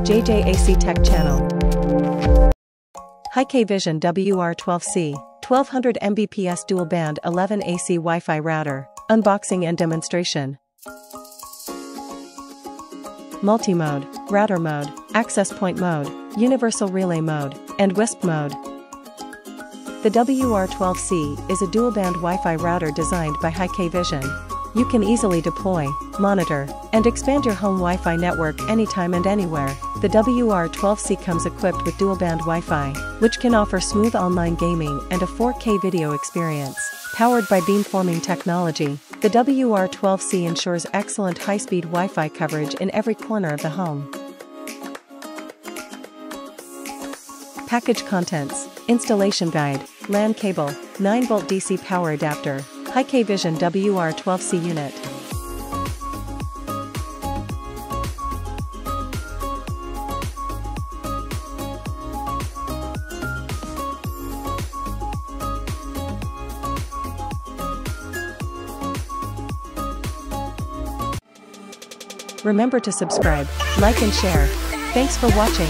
JJ.A.C Tech Channel. HIKVISION WR12C 1200MBPS Dual Band 11 AC Wi-Fi Router, Unboxing and Demonstration. Multi-mode, Router Mode, Access Point Mode, Universal Relay Mode, and WISP Mode. The WR12C is a dual-band Wi-Fi router designed by HIKVISION. You can easily deploy, monitor, and expand your home Wi-Fi network anytime and anywhere. The WR12C comes equipped with dual-band Wi-Fi, which can offer smooth online gaming and a 4K video experience. Powered by beamforming technology, the WR12C ensures excellent high-speed Wi-Fi coverage in every corner of the home. Package contents: installation guide, LAN cable, 9V DC power adapter, HIKVISION WR12C unit. Remember to subscribe, like and share. Thanks for watching.